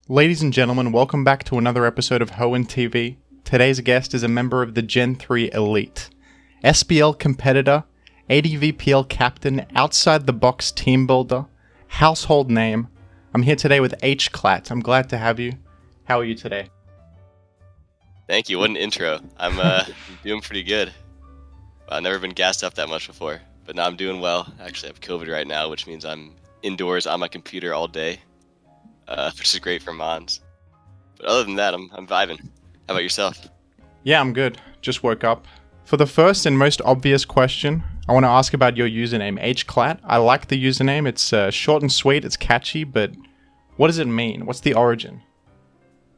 Ladies and gentlemen, welcome back to another episode of Hoenn TV. Today's guest is a member of the Gen 3 Elite, SPL competitor, ADVPL captain, outside-the-box team builder, household name. I'm here today with Hclat. I'm glad to have you. How are you today? Thank you. What an intro. I'm doing pretty good. I've never been gassed up that much before, but now I'm doing well. Actually, I have COVID right now, which means I'm indoors on my computer all day, which is great for Mons. But other than that, I'm vibing. How about yourself? Yeah, I'm good. Just woke up. For the first and most obvious question, I want to ask about your username, Hclat. I like the username. It's short and sweet. It's catchy, but what does it mean? What's the origin?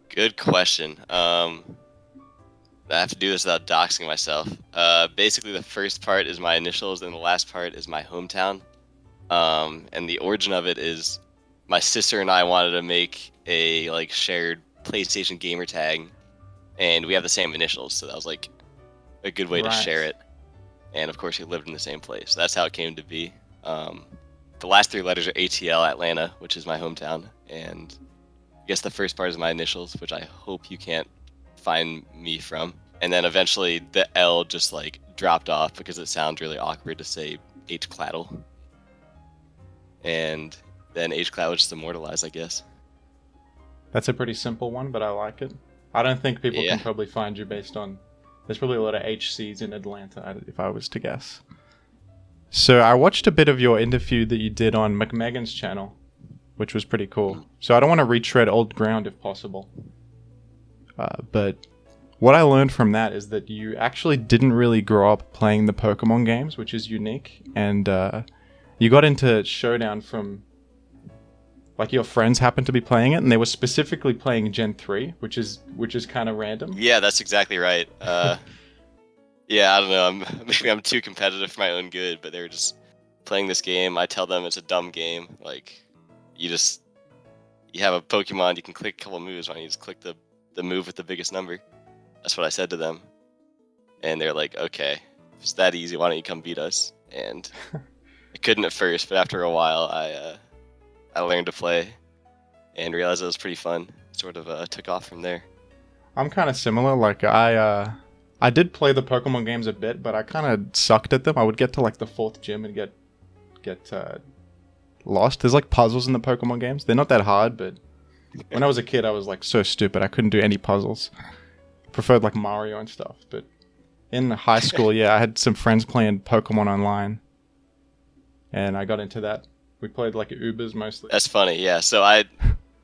Good question. I have to do this without doxing myself. Basically, the first part is my initials, and the last part is my hometown. And the origin of it is my sister and I wanted to make a shared PlayStation gamer tag, and we have the same initials, so that was a good way to share it. And of course, we lived in the same place. So that's how it came to be. The last three letters are ATL, Atlanta, which is my hometown, and I guess the first part is my initials, which I hope you can't find me from. And then eventually the L just dropped off because it sounds really awkward to say Hclatl. And then Hclat was just immortalized, I guess. That's a pretty simple one, but I like it. I don't think people can probably find you based on... There's probably a lot of HCs in Atlanta, if I was to guess. So I watched a bit of your interview that you did on McMegan's channel, which was pretty cool. So I don't want to retread old ground if possible. But what I learned from that is that you actually didn't really grow up playing the Pokemon games, which is unique. And you got into Showdown from... your friends happened to be playing it, and they were specifically playing Gen 3, which is kind of random. Yeah, that's exactly right. Yeah, I don't know. Maybe I'm too competitive for my own good, but they were just playing this game. I tell them it's a dumb game. You have a Pokemon, you can click a couple moves. Why don't you just click the move with the biggest number? That's what I said to them. And they're like, okay, if it's that easy, why don't you come beat us? And I couldn't at first, but after a while, I learned to play and realized it was pretty fun. Sort of took off from there. I'm kind of similar. I did play the Pokemon games a bit, but I kind of sucked at them. I would get to the fourth gym and get lost. There's puzzles in the Pokemon games. They're not that hard, but when I was a kid, I was so stupid. I couldn't do any puzzles. Preferred Mario and stuff. But in high school, yeah, I had some friends playing Pokemon online, and I got into that. We played Ubers mostly. That's funny, yeah. So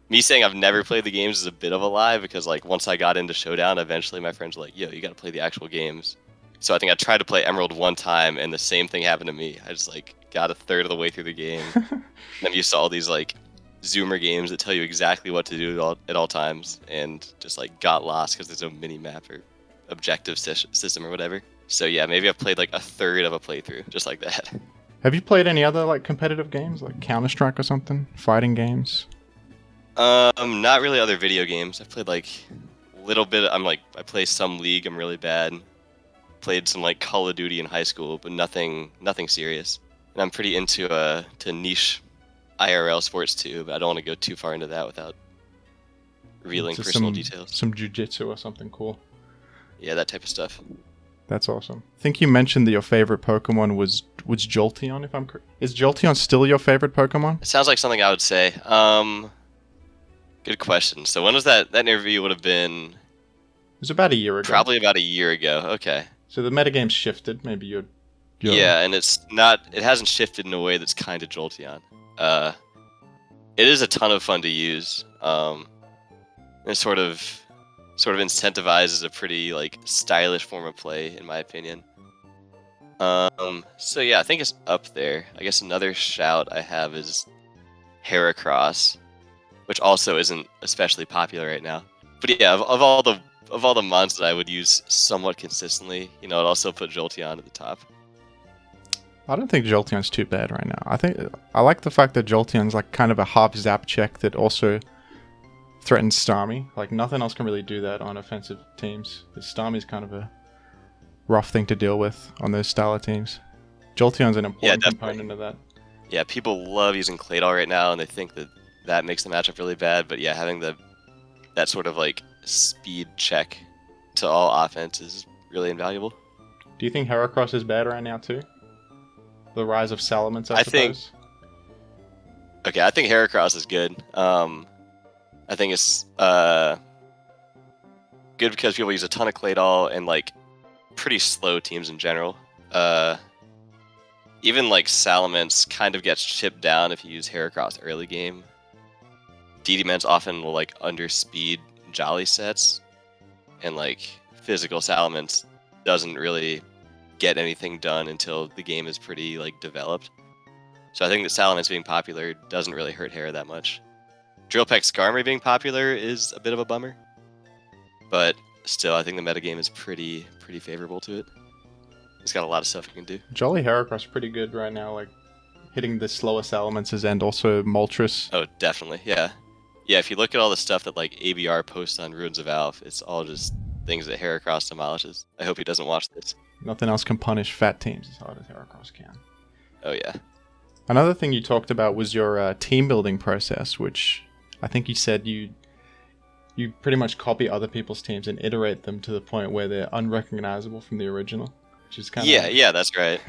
me saying I've never played the games is a bit of a lie, because once I got into Showdown, eventually my friends were like, yo, you gotta play the actual games. So I think I tried to play Emerald one time, and the same thing happened to me. I just got a third of the way through the game. And then you saw all these Zoomer games that tell you exactly what to do at all times, and just got lost because there's no mini map or objective system or whatever. So yeah, maybe I've played a third of a playthrough, just like that. Have you played any other competitive games, Counter-Strike or something? Fighting games? Not really other video games. I've played a little bit. I play some League. I'm really bad. Played some Call of Duty in high school, but nothing serious. And I'm pretty into to niche IRL sports too, but I don't want to go too far into that without revealing personal details. Some jujitsu or something cool. Yeah, that type of stuff. That's awesome. I think you mentioned that your favorite Pokemon was Jolteon, if I'm correct. Is Jolteon still your favorite Pokemon? It sounds like something I would say. Good question. So when was that interview would have been? It was about a year ago. Probably about a year ago. Okay. So the metagame's shifted. Maybe you're... Yeah, and it hasn't shifted in a way that's kind of Jolteon. It is a ton of fun to use. It sort of incentivizes a pretty stylish form of play, in my opinion. So yeah, I think it's up there. I guess another shout I have is Heracross, which also isn't especially popular right now. But yeah, of all the mons that I would use somewhat consistently, I'd also put Jolteon at the top. I don't think Jolteon's too bad right now. I like the fact that Jolteon's kind of a half zap check that also threatens Starmie. Nothing else can really do that on offensive teams. Starmie's kind of a rough thing to deal with on those style of teams. Jolteon's an important component of that. Yeah, people love using Claydol right now, and they think that makes the matchup really bad. But yeah, having the that sort of like speed check to all offense is really invaluable. Do you think Heracross is bad right now too? The rise of Salamence, I suppose. I think Heracross is good. I think it's good because people use a ton of Claydol and like pretty slow teams in general. Even like Salamence kind of gets chipped down if you use Heracross early game. DD-Ments often will like underspeed Jolly sets, and like physical Salamence doesn't really get anything done until the game is pretty like developed. So I think that Salamence being popular doesn't really hurt Hera that much. Drillpeck Skarmory being popular is a bit of a bummer, but still I think the metagame is pretty favorable to it. It's got a lot of stuff it can do. Jolly Heracross is pretty good right now, like hitting the slower Salamences and also Moltres. Oh, definitely, yeah. Yeah, if you look at all the stuff that like ABR posts on Ruins of Alph, it's all just things that Heracross demolishes. I hope he doesn't watch this. Nothing else can punish fat teams as hard as Heracross can. Oh yeah. Another thing you talked about was your team building process, which I think you said you pretty much copy other people's teams and iterate them to the point where they're unrecognizable from the original, which is kind of... Yeah, that's right.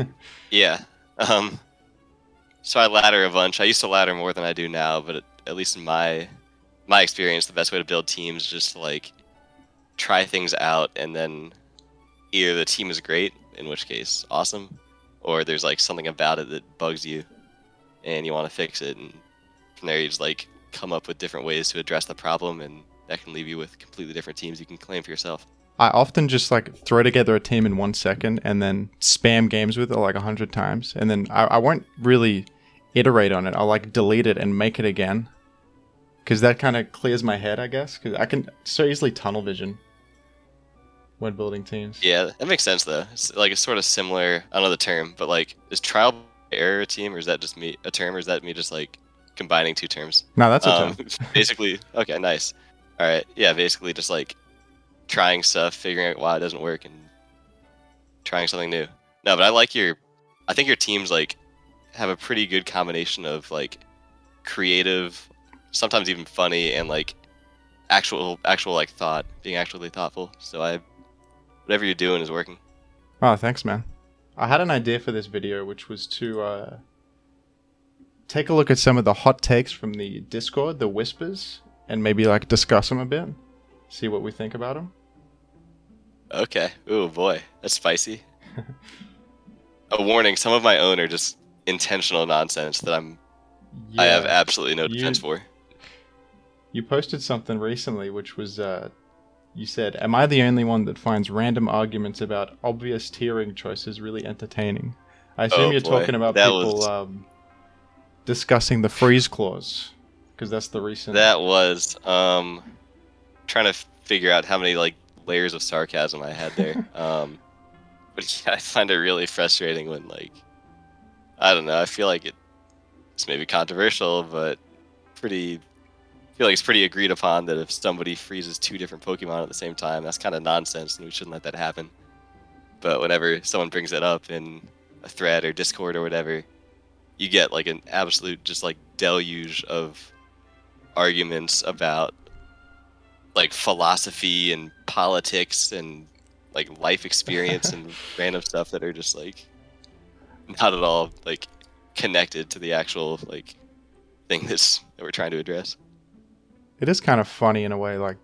Yeah. So I ladder a bunch. I used to ladder more than I do now, but at least in my experience, the best way to build teams is just to like try things out, and then either the team is great, in which case awesome, or there's like something about it that bugs you and you want to fix it, and from there you just like come up with different ways to address the problem, and that can leave you with completely different teams you can claim for yourself. I often just like throw together a team in 1 second and then spam games with it like 100 times, and then I won't really iterate on it. I'll like delete it and make it again, because that kind of clears my head, I guess, because I can so easily tunnel vision when building teams. Yeah, that makes sense though. It's like a sort of similar, I don't know the term, but like, is trial by error a team, or is that just me a term, or is that me just like combining two terms? No, that's a term. Basically, okay, nice. All right, yeah, basically just like trying stuff, figuring out why it doesn't work, and trying something new. No, but I think your teams like have a pretty good combination of like creative, sometimes even funny, and like actual like thought, being actually thoughtful. So whatever you're doing is working. Oh, thanks, man. I had an idea for this video, which was to take a look at some of the hot takes from the Discord, the whispers, and maybe like discuss them a bit, see what we think about them. Okay. Ooh, boy, that's spicy. A warning: some of my own are just intentional nonsense that I have absolutely no defense for. You posted something recently, which was you said, "Am I the only one that finds random arguments about obvious tiering choices really entertaining?" I assume you're talking about people discussing the freeze clause, because that's the recent... That was trying to figure out how many like layers of sarcasm I had there. But yeah, I find it really frustrating when like, I don't know, I feel like it's maybe controversial, but I feel like it's pretty agreed upon that if somebody freezes 2 different Pokemon at the same time, that's kind of nonsense, and we shouldn't let that happen. But whenever someone brings it up in a thread or Discord or whatever, you get like an absolute just like deluge of arguments about like philosophy and politics and like life experience and random stuff that are just like not at all like connected to the actual like thing that we're trying to address. It is kind of funny in a way, like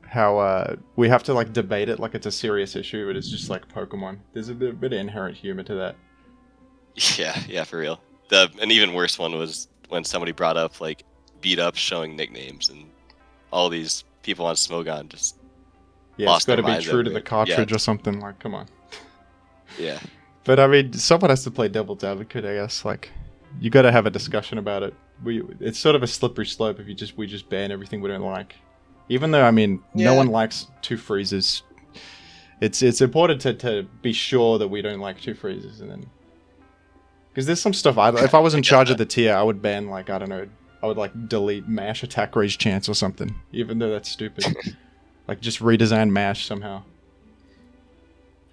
how we have to like debate it like it's a serious issue, but it's just like Pokemon. There's a bit of inherent humor to that. Yeah, for real. An even worse one was when somebody brought up like beat up showing nicknames, and all these people on Smogon just it's got to be true to the cartridge or something. Like, come on. Yeah. But I mean, someone has to play devil's advocate, I guess. Like, you got to have a discussion about it. It's sort of a slippery slope if we just ban everything we don't like. Even though, I mean, no one likes 2 freezes. It's important to be sure that we don't like 2 freezes, and then because there's some stuff if I was in charge of the tier, I would ban like, I don't know, I would like delete MASH attack raise chance or something, even though that's stupid. Like just redesign MASH somehow.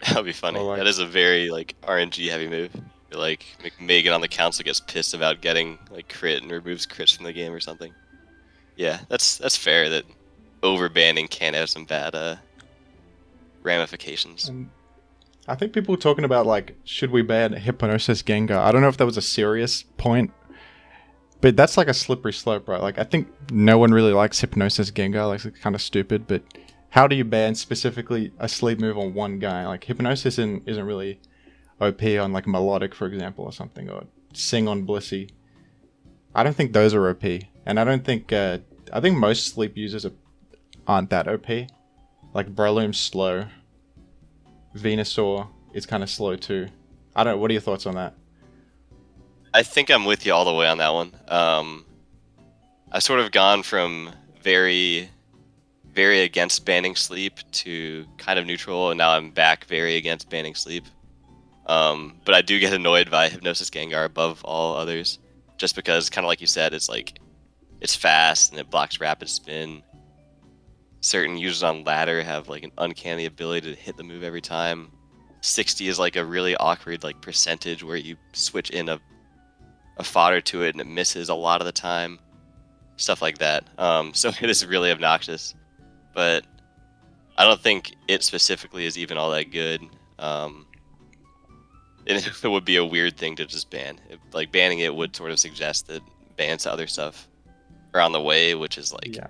That would be funny. Like, that is a very like RNG heavy move. Like Megan on the council gets pissed about getting like crit and removes crits from the game or something. Yeah, that's fair. over banning can have some bad ramifications. And I think people were talking about, like, should we ban Hypnosis Gengar? I don't know if that was a serious point, but that's like a slippery slope, right? Like, I think no one really likes Hypnosis Gengar. Like, it's kind of stupid, but how do you ban specifically a sleep move on one guy? Like, Hypnosis isn't really OP on, like, Melodic, for example, or something, or Sing on Blissey. I don't think those are OP, and I don't think, I think most sleep users aren't that OP. Like, Breloom's slow. Venusaur is kind of slow too. What are your thoughts on that? I think I'm with you all the way on that one. I've sort of gone from very, very against banning sleep to kind of neutral, and now I'm back very against banning sleep. But I do get annoyed by Hypnosis Gengar above all others, just because, kind of like you said, it's like, it's fast and it blocks rapid spin. Certain users on ladder have like an uncanny ability to hit the move every time. 60 is like a really awkward like percentage where you switch in a fodder to it and it misses a lot of the time. Stuff like that. So it is really obnoxious. But I don't think it specifically is even all that good. And it would be a weird thing to just ban. Like, banning it would sort of suggest that bans to other stuff are on the way, which is like... Yeah.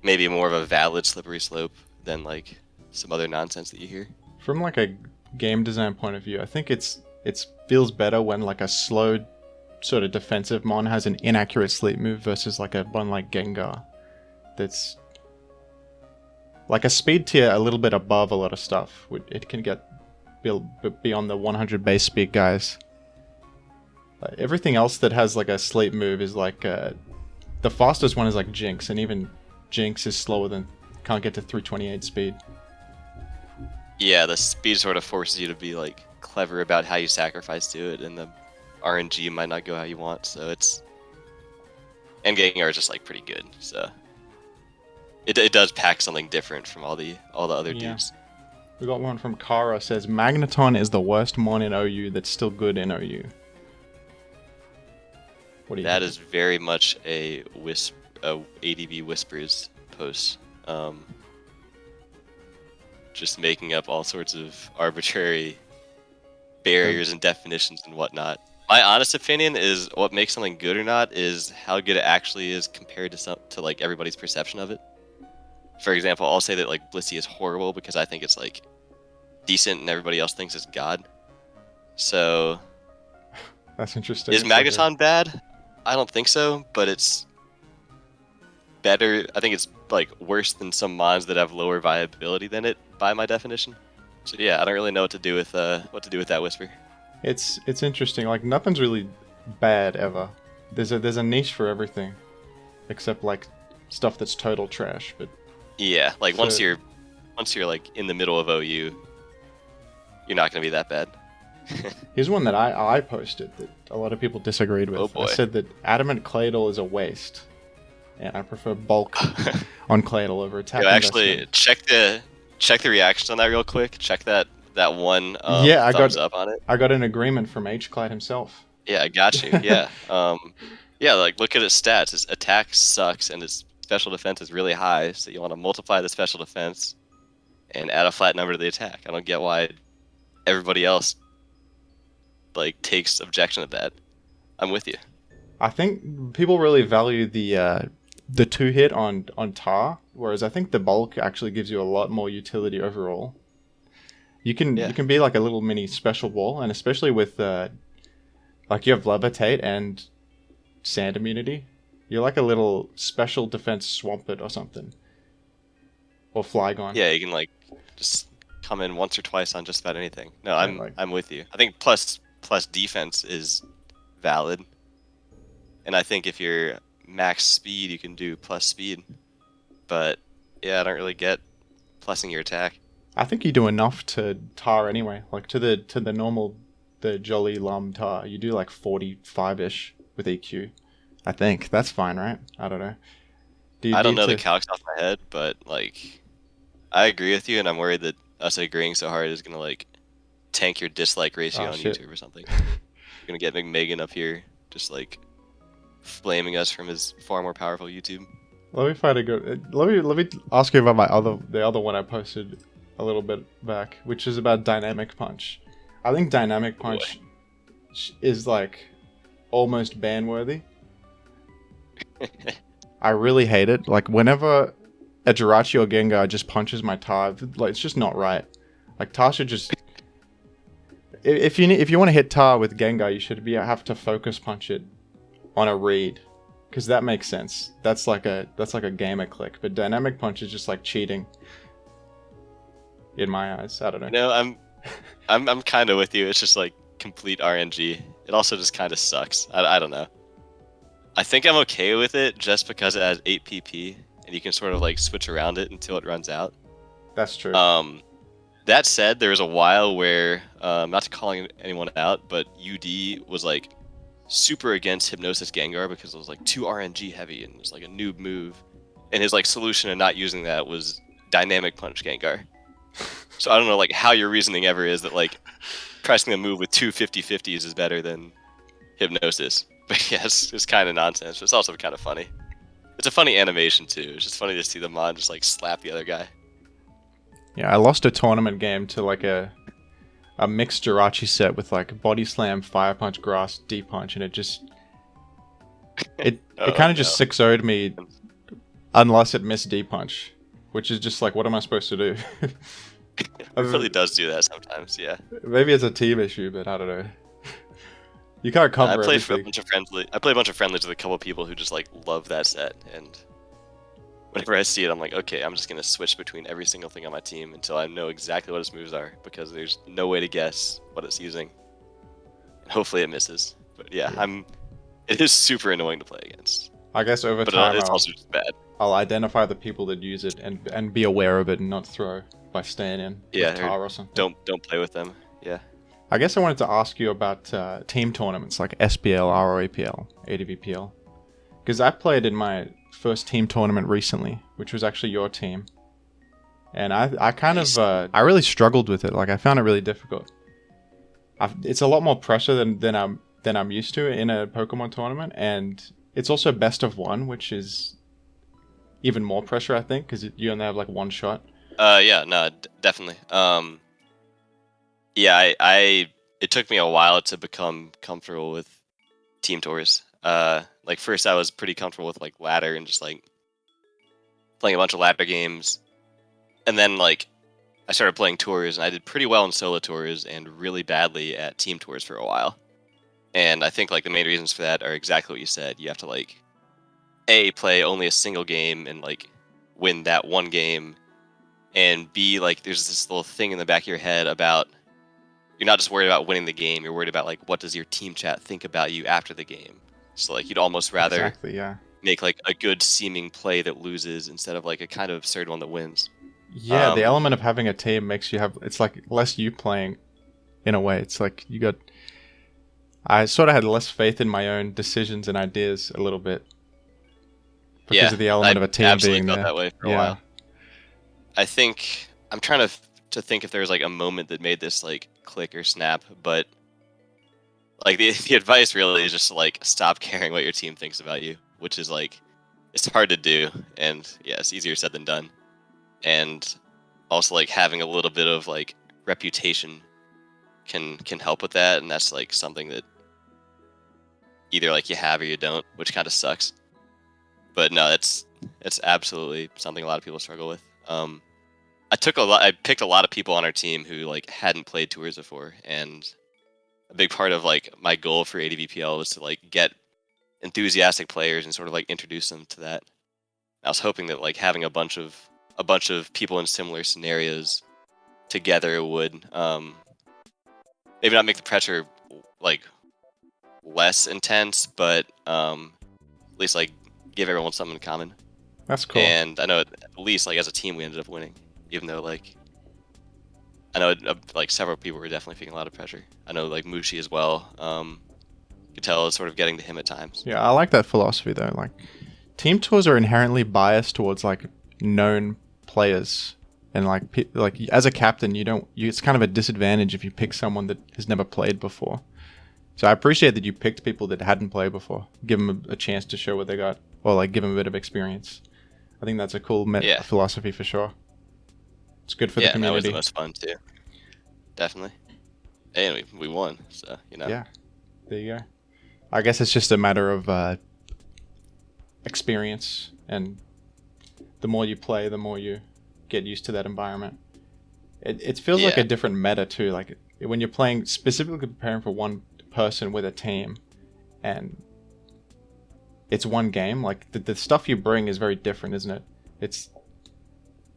Maybe more of a valid slippery slope than like some other nonsense that you hear. From like a game design point of view, I think it feels better when like a slow sort of defensive mon has an inaccurate sleep move versus like a one like Gengar that's like a speed tier a little bit above a lot of stuff. It can get beyond the 100 base speed guys. Everything else that has like a sleep move is like the fastest one is like Jinx, and even Jinx is slower than, can't get to 328 speed. Yeah, the speed sort of forces you to be like clever about how you sacrifice to it, and the RNG might not go how you want, so it's... And Gengar is just like pretty good, so... It does pack something different from all the other dudes. We got one from Kara, says, Magneton is the worst mon in OU that's still good in OU. What do you That think? is very much a ADV Whispers post. Just making up all sorts of arbitrary barriers and definitions and whatnot. My honest opinion is what makes something good or not is how good it actually is compared to like everybody's perception of it. For example, I'll say that like Blissey is horrible because I think it's like decent and everybody else thinks it's God. So That's interesting. is Magneton bad? I don't think so, but it's better. I think it's like worse than some mons that have lower viability than it by my definition. So yeah, I don't really know what to do with that whisper. It's interesting. Like, nothing's really bad ever. There's a niche for everything, except like stuff that's total trash. But yeah, like so, once you're like in the middle of OU, you're not gonna be that bad. Here's one that I posted that a lot of people disagreed with. Oh boy. I said that Adamant Claydol is a waste, and I prefer bulk on Claydol over attack. Actually, check the reactions on that real quick. Check that one I thumbs up on it. I got an agreement from Hclat himself. Yeah, I got you. Yeah. Yeah, like look at his stats. His attack sucks and his special defense is really high, so you want to multiply the special defense and add a flat number to the attack. I don't get why everybody else like takes objection to that. I'm with you. I think people really value the 2-hit on Tar, whereas I think the bulk actually gives you a lot more utility overall. You can be like a little mini special ball, and especially with like you have Levitate and Sand Immunity, you're like a little special defense Swampert or something, or Flygon. Yeah, you can like just come in once or twice on just about anything. No, I'm with you. I think plus defense is valid, and I think if you're max speed, you can do plus speed. But yeah, I don't really get plussing your attack. I think you do enough to Tar anyway. Like to the normal, the Jolly Lum Tar, you do like 45-ish with EQ. I think that's fine, right? I don't know. I don't know the calcs off my head, but like, I agree with you, and I'm worried that us agreeing so hard is gonna like tank your dislike ratio on YouTube or something. You're gonna get McMegan up here just like flaming us from his far more powerful YouTube. Let me find a good. Let me ask you about the other one I posted a little bit back, which is about dynamic punch. I think dynamic punch is like almost ban worthy. I really hate it. Like whenever a Jirachi or Gengar just punches my Tar, like it's just not right. Like Tar should just. If you want to hit Tar with Gengar, you should have to focus punch it on a read. Because that makes sense. That's like a gamer click. But dynamic punch is just like cheating. In my eyes, I don't know. No, I'm kind of with you. It's just like complete RNG. It also just kind of sucks. I don't know. I think I'm okay with it just because it has 8 PP and you can sort of like switch around it until it runs out. That's true. That said, there was a while where, not to calling anyone out, but UD was like super against Hypnosis Gengar because it was like too RNG heavy and it was like a noob move. And his like solution to not using that was Dynamic Punch Gengar. So I don't know like how your reasoning ever is that like pressing a move with 2 50/50s is better than Hypnosis. But yeah, it's kind of nonsense. But it's also kind of funny. It's a funny animation too. It's just funny to see the mod just like slap the other guy. Yeah, I lost a tournament game to like a mixed Jirachi set with like Body Slam, Fire Punch, Grass, Deep Punch, and it kind of just 6-0'd me unless it missed Deep Punch, which is just like, what am I supposed to do? It really does do that sometimes, yeah. Maybe it's a team issue, but I don't know. You can't cover I play everything. a bunch of friendlies with a couple of people who just like love that set, and whenever I see it, I'm like, okay, I'm just gonna switch between every single thing on my team until I know exactly what its moves are, because there's no way to guess what it's using. And hopefully it misses. But yeah, it is super annoying to play against. I guess over time, it's also just bad. I'll identify the people that use it and be aware of it and not throw by staying in with Tar or something. Don't play with them. Yeah. I guess I wanted to ask you about team tournaments like SPL, ROAPL, ADVPL. Because I played in my first team tournament recently, which was actually your team. And I kind of, I really struggled with it. Like I found it really difficult. It's a lot more pressure than I'm used to in a Pokemon tournament. And it's also best of one, which is even more pressure, I think, because you only have like one shot. Yeah, no, definitely. Yeah, it took me a while to become comfortable with team tours. Like first I was pretty comfortable with like ladder and just like playing a bunch of ladder games. And then like I started playing tours and I did pretty well in solo tours and really badly at team tours for a while. And I think like the main reasons for that are exactly what you said. You have to like A, play only a single game and like win that one game, and B, like there's this little thing in the back of your head about you're not just worried about winning the game, you're worried about like what does your team chat think about you after the game. So like you'd almost rather make like a good seeming play that loses instead of like a kind of absurd one that wins. Yeah, the element of having a team makes you it's like less you playing in a way. It's like I sort of had less faith in my own decisions and ideas a little bit because of the element of a team being there. Felt that way for a while. I think I'm trying to think if there's like a moment that made this like click or snap, but like the advice really is just to like stop caring what your team thinks about you, which is like it's hard to do, and yeah, it's easier said than done. And also like having a little bit of like reputation can help with that, and that's like something that either like you have or you don't, which kind of sucks. But no, it's absolutely something a lot of people struggle with. I picked a lot of people on our team who like hadn't played tours before, and a big part of like my goal for ADVPL was to like get enthusiastic players and sort of like introduce them to that. I was hoping that like having a bunch of people in similar scenarios together would maybe not make the pressure like less intense, but at least like give everyone something in common. That's cool. And I know at least like as a team we ended up winning, even though like I know like several people were definitely feeling a lot of pressure. I know like Mushi as well. Could tell it's sort of getting to him at times. Yeah, I like that philosophy though. Like team tours are inherently biased towards like known players, and like as a captain, it's kind of a disadvantage if you pick someone that has never played before. So I appreciate that you picked people that hadn't played before, give them a chance to show what they got, or like give them a bit of experience. I think that's a cool philosophy for sure. It's good for the community. Yeah, that was the most fun too. Definitely. And we won, so, you know. Yeah, there you go. I guess it's just a matter of experience, and the more you play, the more you get used to that environment. It feels like a different meta too. Like when you're playing, specifically preparing for one person with a team, and it's one game. Like the stuff you bring is very different, isn't it? It's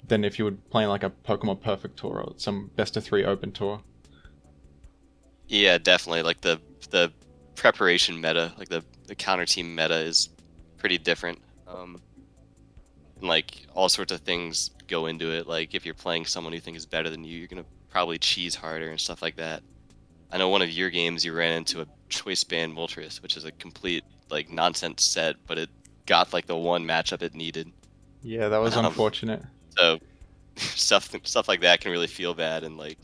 than if you were playing like a Pokemon Perfect Tour or some best of 3 open tour. Yeah, definitely. Like the preparation meta, like the counter team meta is pretty different. And like all sorts of things go into it. Like if you're playing someone you think is better than you, you're gonna probably cheese harder and stuff like that. I know one of your games you ran into a Choice Band Moltres, which is a complete like nonsense set, but it got like the one matchup it needed. Yeah, that was unfortunate. So stuff like that can really feel bad, and like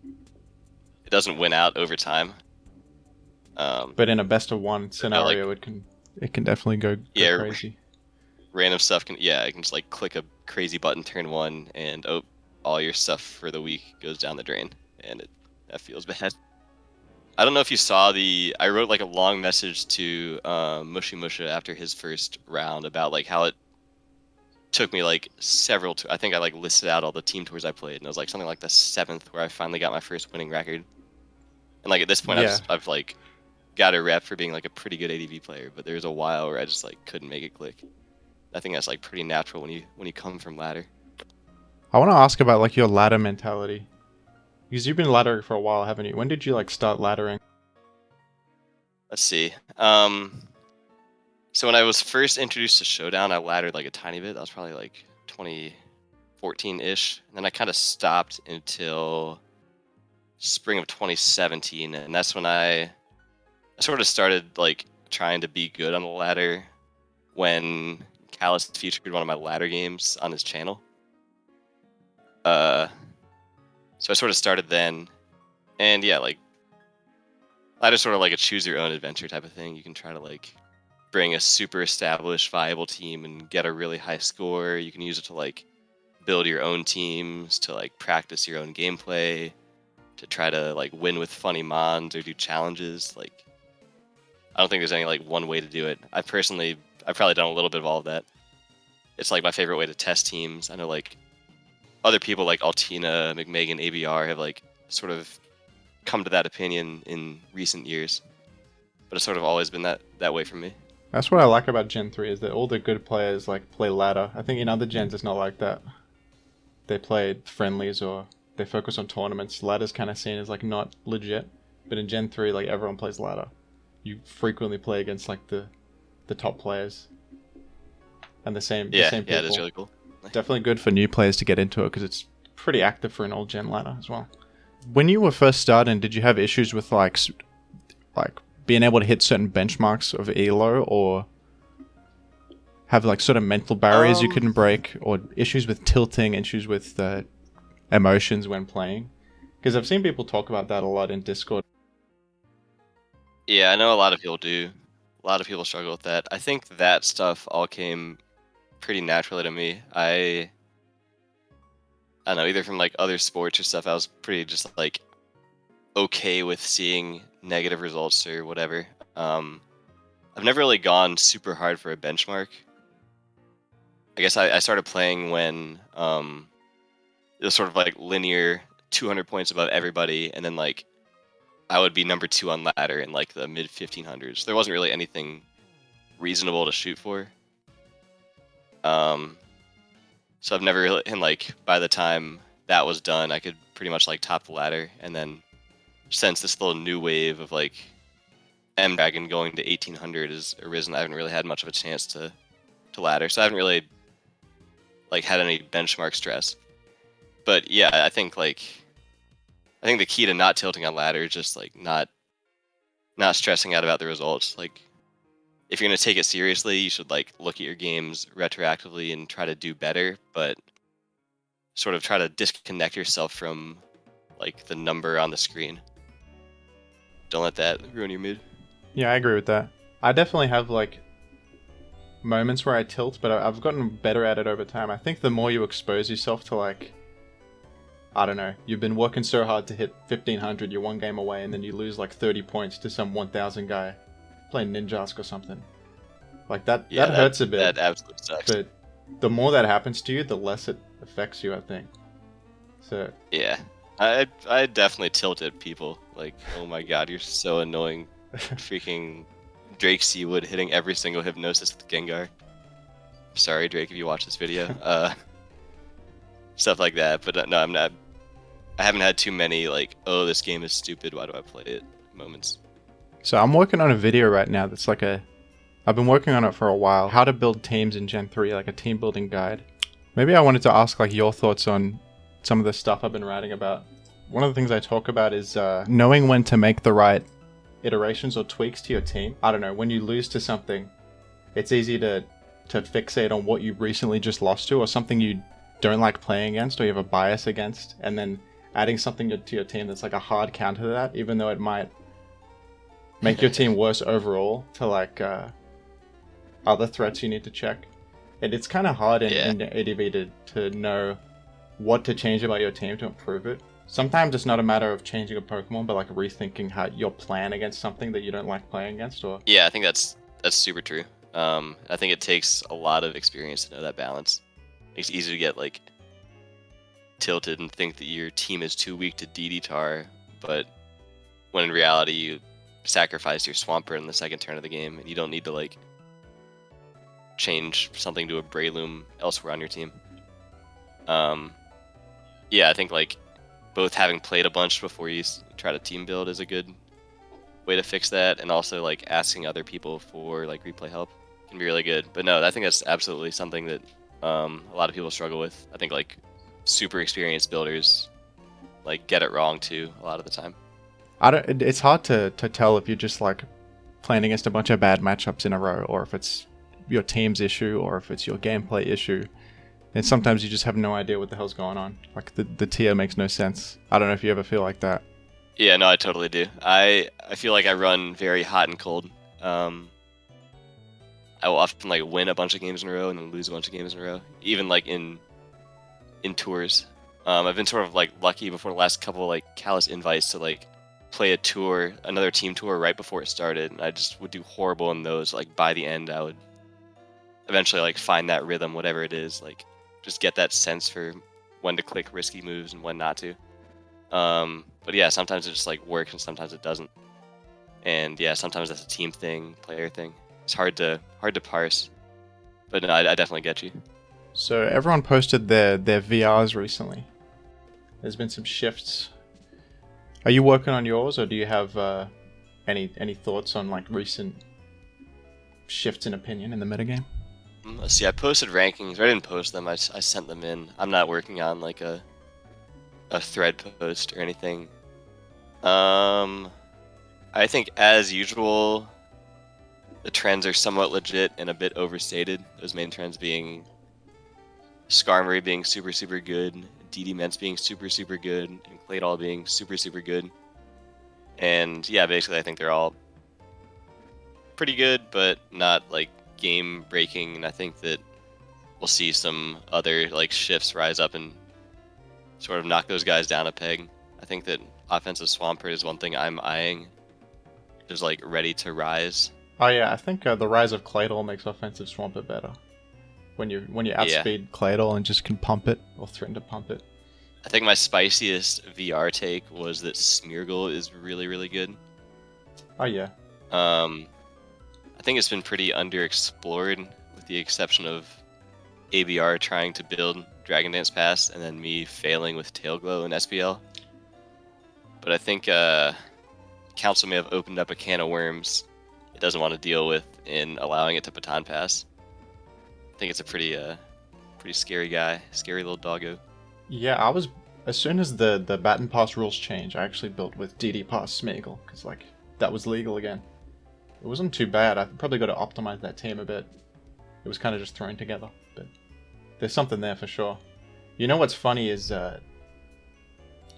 it doesn't win out over time. But in a best of 1 scenario, like, it can definitely go crazy. Random stuff can it can just like click a crazy button turn 1, and all your stuff for the week goes down the drain, and that feels bad. I don't know if you saw I wrote like a long message to Mushy Musha after his first round about like how it took me like several I think I like listed out all the team tours I played, and it was like something like the 7th where I finally got my first winning record. And like at this point I've like got a rep for being like a pretty good ADV player, but there was a while where I just like couldn't make it click. I think that's like pretty natural when you come from ladder. I want to ask about like your ladder mentality, because you've been laddering for a while, haven't you? When did you like start laddering? Let's see. So when I was first introduced to Showdown, I laddered like a tiny bit. That was probably like 2014-ish. And then I kind of stopped until spring of 2017. And that's when I sort of started like trying to be good on the ladder when Callus featured one of my ladder games on his channel. So I sort of started then. And yeah, like ladder's sort of like a choose your own adventure type of thing. You can try to like bring a super established, viable team and get a really high score. You can use it to like build your own teams, to like practice your own gameplay, to try to like win with funny mons or do challenges. Like I don't think there's any like one way to do it. I've probably done a little bit of all of that. It's like my favorite way to test teams. I know like other people like Altina, McMegan, ABR have like sort of come to that opinion in recent years, but it's sort of always been that way for me. That's what I like about Gen 3, is that all the good players like play ladder. I think in other gens it's not like that. They play friendlies or they focus on tournaments. Ladder's kind of seen as like not legit, but in Gen 3 like everyone plays ladder. You frequently play against like the top players and the same people. Yeah, that's really cool. Definitely good for new players to get into it, because it's pretty active for an old gen ladder as well. When you were first starting, did you have issues with like being able to hit certain benchmarks of ELO, or have like sort of mental barriers you couldn't break, or issues with tilting, issues with emotions when playing? Because I've seen people talk about that a lot in Discord. Yeah, I know a lot of people do. A lot of people struggle with that. I think that stuff all came pretty naturally to me. I don't know, either from like other sports or stuff, I was pretty just like okay with seeing negative results or whatever. I've never really gone super hard for a benchmark. I guess I started playing when it was sort of like linear 200 points above everybody, and then like I would be number 2 on ladder in like the mid 1500s. There wasn't really anything reasonable to shoot for. So I've never really, and like by the time that was done, I could pretty much like top the ladder. And then since this little new wave of like M Dragon going to 1800 has arisen, I haven't really had much of a chance to ladder. So I haven't really like had any benchmark stress. But yeah, I think the key to not tilting on ladder is just like not stressing out about the results. Like if you're going to take it seriously, you should like look at your games retroactively and try to do better, but sort of try to disconnect yourself from like the number on the screen. Don't let that ruin your mood. Yeah, I agree with that. I definitely have like moments where I tilt, but I've gotten better at it over time. I think the more you expose yourself to, like, I don't know, you've been working so hard to hit 1500, you're one game away, and then you lose like 30 points to some 1000 guy playing Ninjask or something. Like that hurts a bit. That absolutely sucks. But the more that happens to you, the less it affects you, I think. So yeah, I definitely tilted people. Like, oh my god, you're so annoying. Freaking Drake Seawood hitting every single hypnosis with Gengar. Sorry, Drake, if you watch this video. Stuff like that. But no, I'm not. I haven't had too many like, oh, this game is stupid, why do I play it moments. So I'm working on a video right now that's like I've been working on it for a while. How to build teams in Gen 3, like a team building guide. Maybe I wanted to ask like your thoughts on some of the stuff I've been writing about. One of the things I talk about is knowing when to make the right iterations or tweaks to your team. I don't know, when you lose to something, it's easy to fixate on what you recently just lost to or something you don't like playing against or you have a bias against, and then adding something to your team that's like a hard counter to that, even though it might make your team worse overall, to like other threats you need to check. It's kind of hard in ADV to know what to change about your team to improve it. Sometimes it's not a matter of changing a Pokemon, but like rethinking how your plan against something that you don't like playing against. Or yeah, I think that's super true. I think it takes a lot of experience to know that balance. It's easy to get like tilted and think that your team is too weak to DD Tar, but when in reality you sacrifice your Swampert in the second turn of the game, and you don't need to like change something to a Breloom elsewhere on your team. Yeah, I think like both having played a bunch before you try to team build is a good way to fix that, and also like asking other people for like replay help can be really good. But no, I think that's absolutely something that a lot of people struggle with. I think like super experienced builders like get it wrong too a lot of the time. It's hard to tell if you're just like playing against a bunch of bad matchups in a row, or if it's your team's issue, or if it's your gameplay issue. And sometimes you just have no idea what the hell's going on. Like the tier makes no sense. I don't know if you ever feel like that. Yeah, no, I totally do. I feel like I run very hot and cold. I will often like win a bunch of games in a row and then lose a bunch of games in a row, even like in tours. I've been sort of like lucky before the last couple like Callous invites to like play a tour, another team tour right before it started, and I just would do horrible in those. Like by the end, I would eventually like find that rhythm, whatever it is, like just get that sense for when to click risky moves and when not to. But yeah, sometimes it just like works and sometimes it doesn't. And yeah, sometimes that's a team thing, player thing. It's hard to parse. But no, I definitely get you. So everyone posted their VRs recently. There's been some shifts. Are you working on yours, or do you have any thoughts on like recent shifts in opinion in the metagame? Let's see, I posted rankings, or I didn't post them, I sent them in. I'm not working on like a thread post or anything. I think as usual, the trends are somewhat legit and a bit overstated. Those main trends being Skarmory being super, super good, DD Ments being super, super good, and Claydol being super, super good. And yeah, basically I think they're all pretty good, but not like game breaking, and I think that we'll see some other like shifts rise up and sort of knock those guys down a peg. I think that offensive Swampert is one thing I'm eyeing, just like ready to rise. Oh yeah, I think the rise of Claydol makes offensive Swampert better. When you outspeed Claydol and just can pump it or threaten to pump it. I think my spiciest VR take was that Smeargle is really, really good. Oh yeah. I think it's been pretty underexplored, with the exception of ABR trying to build Dragon Dance Pass and then me failing with Tailglow and SPL. But I think Council may have opened up a can of worms it doesn't want to deal with in allowing it to Baton Pass. I think it's a pretty scary guy, scary little doggo. Yeah, as soon as the Baton Pass rules change, I actually built with DD Pass Smeargle, because like that was legal again. It wasn't too bad. I probably got to optimize that team a bit. It was kind of just thrown together, but there's something there for sure. You know what's funny is,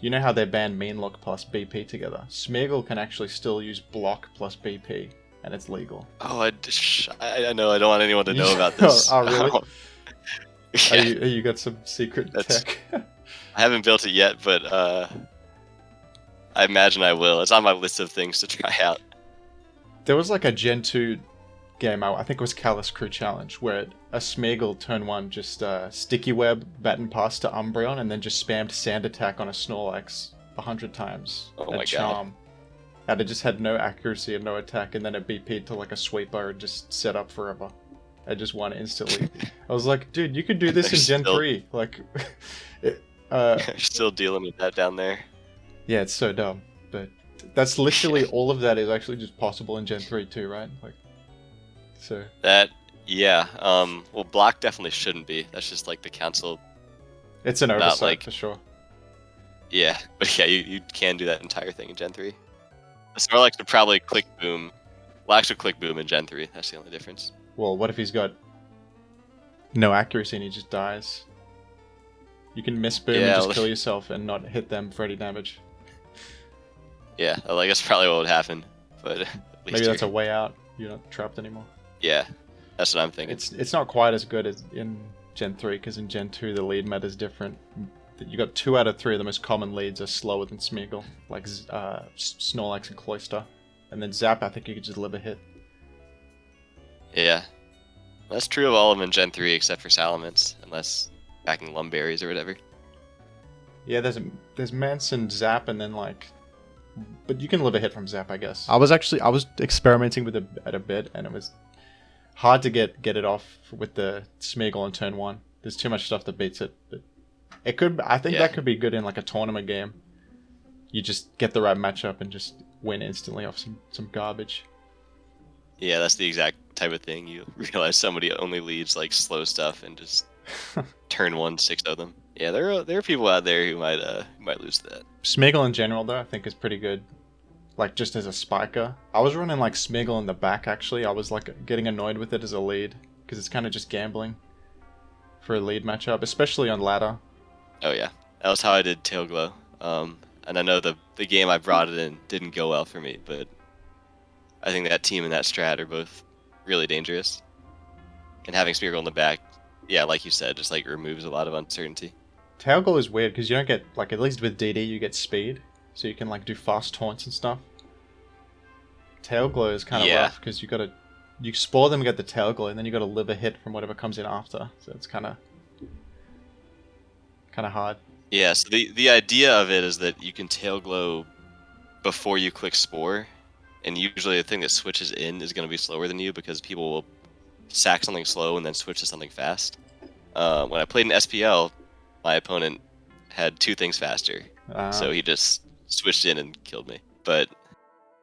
you know how they banned Mean Look plus BP together? Smeargle can actually still use Block plus BP and it's legal. Oh, I know. I don't want anyone to know about this. Oh, really? Yeah. You got some secret tech? I haven't built it yet, but I imagine I will. It's on my list of things to try out. There was like a Gen 2 game, I think it was Callus Crew Challenge, where a Smeagol turn 1 just sticky web, baton pass to Umbreon, and then just spammed Sand Attack on a Snorlax 100 times. Oh my Charm. God. And it just had no accuracy and no attack, and then it BP'd to like a sweeper and just set up forever. I just won instantly. I was like, dude, you could do this in Gen 3. Like, You're still dealing with that down there. Yeah, it's so dumb. But that's literally all of that is actually just possible in Gen 3 too, right? Like, so. That, yeah. Well, block definitely shouldn't be. That's just like the council. It's an oversight for sure. Yeah, but yeah, you can do that entire thing in Gen 3. Snorlax would probably click boom. Well, actually click boom in Gen 3. That's the only difference. Well, what if he's got no accuracy and he just dies? You can miss boom and just kill yourself and not hit them for any damage. Yeah, I guess probably what would happen. But at least maybe that's a way out. You're not trapped anymore. Yeah, that's what I'm thinking. It's not quite as good as in Gen 3, because in Gen 2 the lead meta is different. You got 2 out of 3 of the most common leads are slower than Smeagol, like Snorlax and Cloyster. And then Zap, I think you could just live a hit. Yeah. That's true of all of them in Gen 3 except for Salamence, unless backing Lumberries or whatever. Yeah, there's Mance and Zap, and then like... But you can live a hit from Zap, I guess. I was experimenting with it a bit, and it was hard to get it off with the Smeagol on turn 1. There's too much stuff that beats it. But it could... I think that could be good in like a tournament game. You just get the right matchup and just win instantly off some garbage. Yeah, that's the exact type of thing. You realize somebody only leads like slow stuff and just turn 1, 6 of them. Yeah, there are people out there who might lose to that. Smeagol in general, though, I think is pretty good. Like just as a spiker, I was running like Smeagol in the back. Actually, I was like getting annoyed with it as a lead because it's kind of just gambling for a lead matchup, especially on ladder. Oh yeah, that was how I did Tailglow. And I know the game I brought it in didn't go well for me, but I think that team and that strat are both really dangerous. And having Smeagol in the back, yeah, like you said, just like removes a lot of uncertainty. Tailglow is weird because you don't get, like, at least with DD you get speed, so you can like do fast taunts and stuff. Tailglow is kind of rough because you spore them, get the Tailglow, and then you got to live a hit from whatever comes in after. So it's kind of hard. Yeah, so the idea of it is that you can Tailglow before you click Spore, and usually the thing that switches in is going to be slower than you because people will sack something slow and then switch to something fast. When I played in SPL, my opponent had 2 things faster, so he just switched in and killed me. But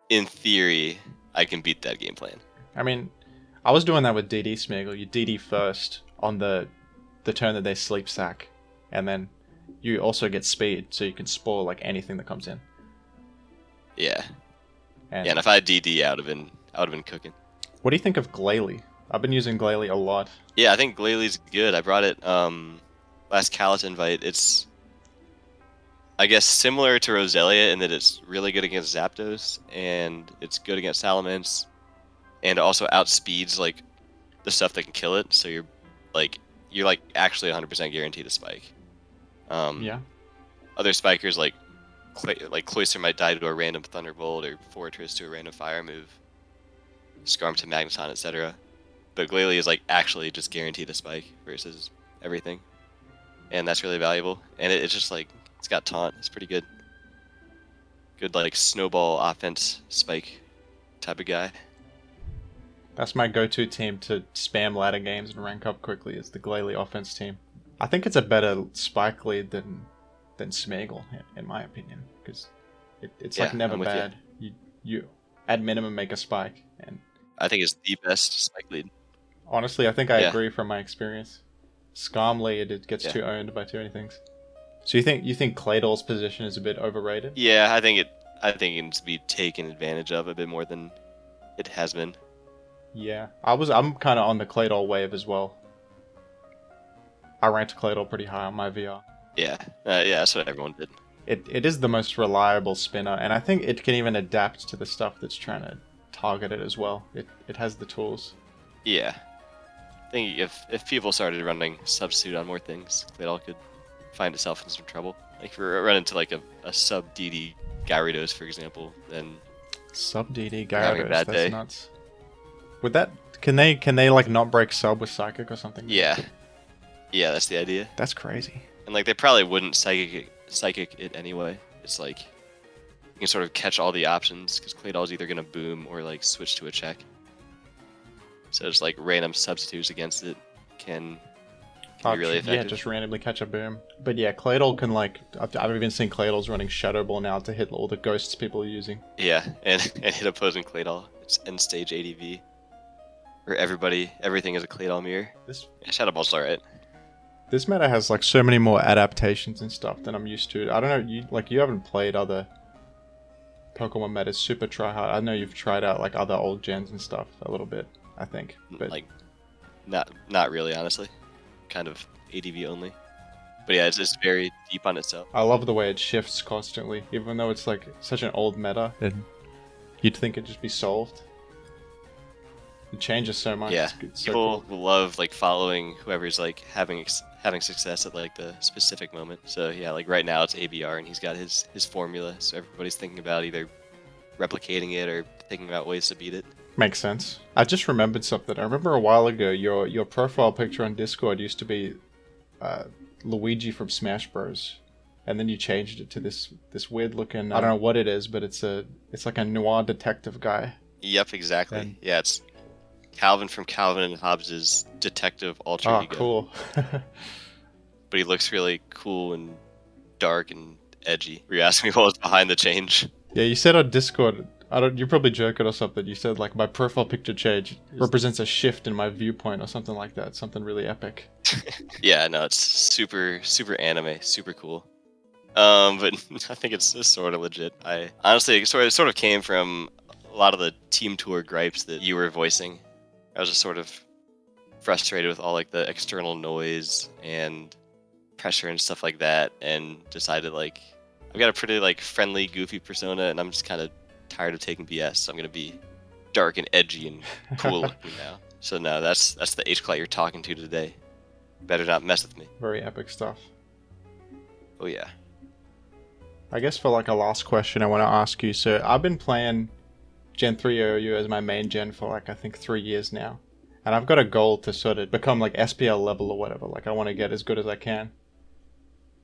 in theory, I can beat that game plan. I mean, I was doing that with DD Smeagol. You DD first on the turn that they sleep sack, and then you also get speed, so you can spore like anything that comes in. Yeah. And if I had DD, I would have been cooking. What do you think of Glalie? I've been using Glalie a lot. Yeah, I think Glalie's good. I brought it last Hclat invite. It's, I guess, similar to Roselia in that it's really good against Zapdos, and it's good against Salamence, and also outspeeds like the stuff that can kill it. So you're actually 100% guaranteed to spike. Yeah. Other spikers like Cloyster might die to a random Thunderbolt or Fortress to a random fire move, Scarm to Magneton, etc. But Glalie is like actually just guaranteed to spike versus everything, and that's really valuable. And it's just like it's got taunt. It's pretty good. Good like snowball offense spike type of guy. That's my go-to team to spam ladder games and rank up quickly. Is the Glalie offense team. I think it's a better spike lead than Smeagol, in my opinion, because it's like never bad. You at minimum make a spike, and I think it's the best spike lead. Honestly, I think I agree from my experience. Scarm lead, it gets too owned by too many things. So you think Claydol's position is a bit overrated? Yeah, I think it needs to be taken advantage of a bit more than it has been. Yeah, I'm kind of on the Claydol wave as well. I ranked Claydol pretty high on my VR. Yeah, that's what everyone did. It is the most reliable spinner, and I think it can even adapt to the stuff that's trying to target it as well. It has the tools. Yeah. I think if people started running substitute on more things, Claydol could find itself in some trouble. Like if we run into like a sub DD Gyarados, for example, then sub DD having a Gyarados, bad that's day. nuts. Would that can they like not break sub with psychic or something? Yeah. Yeah, that's the idea. That's crazy. And like they probably wouldn't psychic it anyway. It's like you can sort of catch all the options because Claydol's either gonna boom or like switch to a check. So just like random substitutes against it can be really effective. Yeah, just randomly catch a boom. But yeah, Claydol can like I've even seen Claydol's running Shadow Ball now to hit all the ghosts people are using. Yeah, and hit opposing Claydol. It's end stage ADV. Where everything is a Claydol mirror. Shadow Ball's alright. This meta has like so many more adaptations and stuff than I'm used to. I don't know, you haven't played other Pokemon metas super try hard. I know you've tried out like other old gens and stuff a little bit, I think. But like not really, honestly. Kind of ADV only. But yeah, it's just very deep on itself. I love the way it shifts constantly, even though it's like such an old meta. You'd think it'd just be solved. It changes so much. Yeah, it's so people cool. love like following whoever's like having success at like the specific moment. So yeah, like right now it's ABR and he's got his formula. So everybody's thinking about either replicating it or thinking about ways to beat it. Makes sense. I just remembered something. I remember a while ago your profile picture on Discord used to be Luigi from Smash Bros. And then you changed it to this weird looking, I don't know what it is, but it's like a noir detective guy. Yep, exactly. Yeah, it's Calvin from Calvin and Hobbes' detective alter ego. Oh, cool. But he looks really cool and dark and edgy. Were you asking me what was behind the change? Yeah, you said on Discord, you're probably joking or something. You said like my profile picture change represents a shift in my viewpoint or something like that. Something really epic. Yeah, no, it's super anime, super cool. But I think it's sort of legit. I honestly it sort of came from a lot of the team tour gripes that you were voicing. I was just sort of frustrated with all like the external noise and pressure and stuff like that, and decided like I've got a pretty like friendly, goofy persona, and I'm just kind of tired of taking BS. So I'm gonna be dark and edgy and cool looking now. So no, that's the Hclat you're talking to today. Better not mess with me. Very epic stuff. Oh yeah. I guess for like a last question I want to ask you. So I've been playing Gen 3 OU as my main gen for like I think 3 years now. And I've got a goal to sort of become like SPL level or whatever. Like I want to get as good as I can.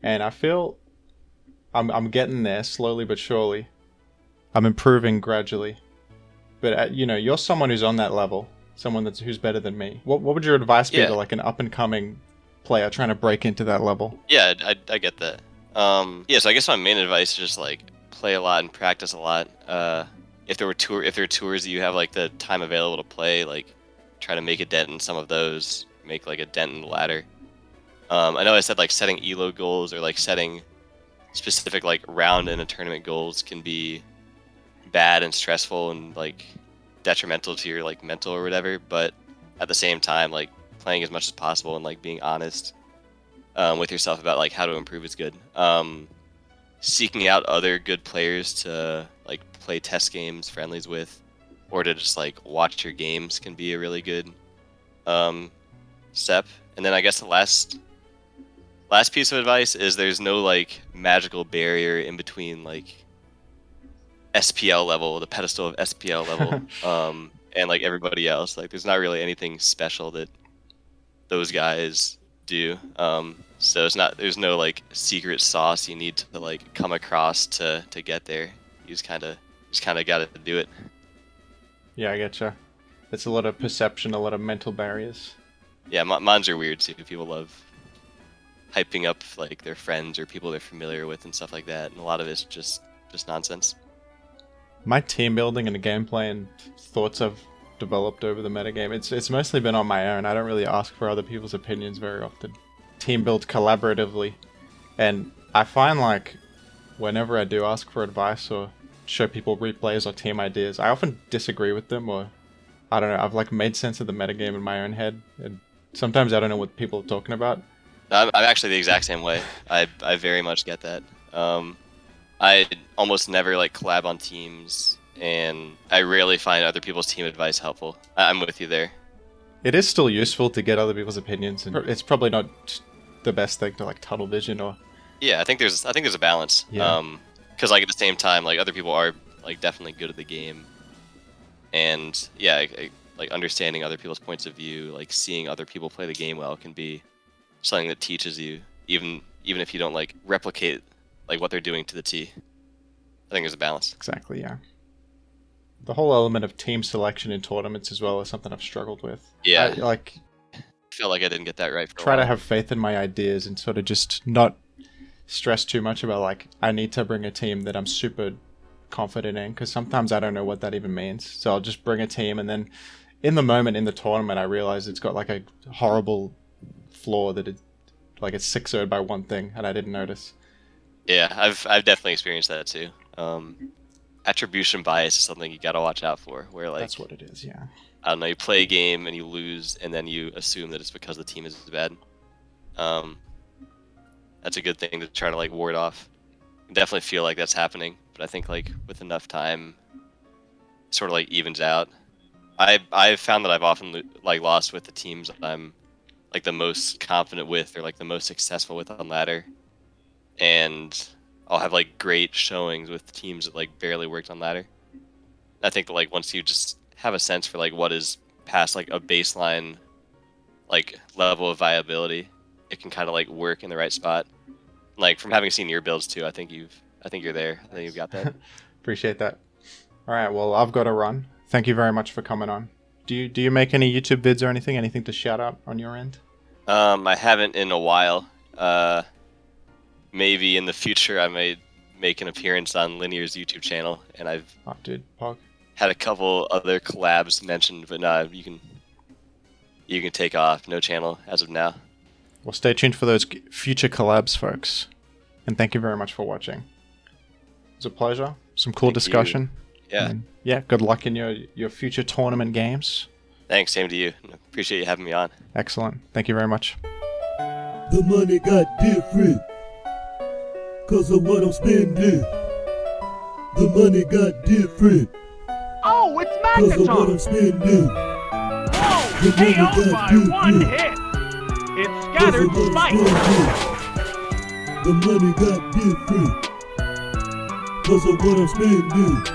And I feel I'm getting there slowly but surely. I'm improving gradually. But you're someone who's on that level, someone who's better than me. What would your advice be to like an up and coming player trying to break into that level? Yeah, I get that. Yeah, so I guess my main advice is just like play a lot and practice a lot. If there are tours that you have like the time available to play, like try to make a dent in some of those, make like a dent in the ladder. I know I said like setting elo goals or like setting specific like round in a tournament goals can be bad and stressful and like detrimental to your like mental or whatever, but at the same time like playing as much as possible and like being honest with yourself about like how to improve is good. Seeking out other good players to like play test games, friendlies with, or to just like watch your games can be a really good step. And then I guess the last piece of advice is there's no like magical barrier in between like SPL level, the pedestal of SPL level, and like everybody else. Like there's not really anything special that those guys do. So there's no like secret sauce you need to like come across to get there. You just kind of got to do it. Yeah, I getcha. It's a lot of perception, a lot of mental barriers. Yeah, mines are weird too. People love hyping up like their friends or people they're familiar with and stuff like that, and a lot of it's just nonsense. My team building and the gameplay and thoughts I've developed over the metagame, it's mostly been on my own. I don't really ask for other people's opinions very often. Team build collaboratively, and I find like whenever I do ask for advice or show people replays or team ideas, I often disagree with them, or I don't know, I've like made sense of the metagame in my own head, and sometimes I don't know what people are talking about. I'm actually the exact same way. I very much get that. I almost never like collab on teams and I rarely find other people's team advice helpful. I'm with you there. It is still useful to get other people's opinions, and it's probably not the best thing to like tunnel vision or. Yeah, I think there's a balance. Yeah. Because like at the same time, like other people are like definitely good at the game, and yeah, like understanding other people's points of view, like seeing other people play the game well, can be something that teaches you, even if you don't like replicate like what they're doing to the T. I think there's a balance. Exactly. Yeah. The whole element of team selection in tournaments as well is something I've struggled with. Yeah. I felt like I didn't get that right. Try to have faith in my ideas and sort of just not stress too much about like I need to bring a team that I'm super confident in, because sometimes I don't know what that even means. So I'll just bring a team, and then in the moment in the tournament I realize it's got like a horrible flaw that it's 6-0'd by one thing and I didn't notice. Yeah, I've definitely experienced that too. Attribution bias is something you gotta watch out for, where like that's what it is. Yeah, I don't know, you play a game and you lose and then you assume that it's because the team is bad. That's a good thing to try to like ward off. I definitely feel like that's happening, but I think like with enough time it sort of like evens out. I've found that I've often like lost with the teams that I'm like the most confident with or like the most successful with on ladder, and I'll have like great showings with teams that like barely worked on ladder. I think that like once you just have a sense for like what is past like a baseline like level of viability, it can kind of like work in the right spot. Like from having seen your builds too, I think you're there. I think you've got that. Appreciate that. All right, well I've got to run. Thank you very much for coming on. Do you make any YouTube vids or anything? Anything to shout out on your end? I haven't in a while. Maybe in the future I may make an appearance on Linear's YouTube channel, and I've had a couple other collabs mentioned, but no, you can take off. No channel as of now. Well, stay tuned for those future collabs, folks. And thank you very much for watching. It was a pleasure. Some cool discussion. Yeah. And yeah, good luck in your future tournament games. Thanks, same to you. Appreciate you having me on. Excellent. Thank you very much. The money got different 'cause of what I'm spending. The money got different. Oh, it's 'cause of what I'm spending. Whoa! KO'd by one hit! It's scattered spike! The money got different 'cause of what I'm spending.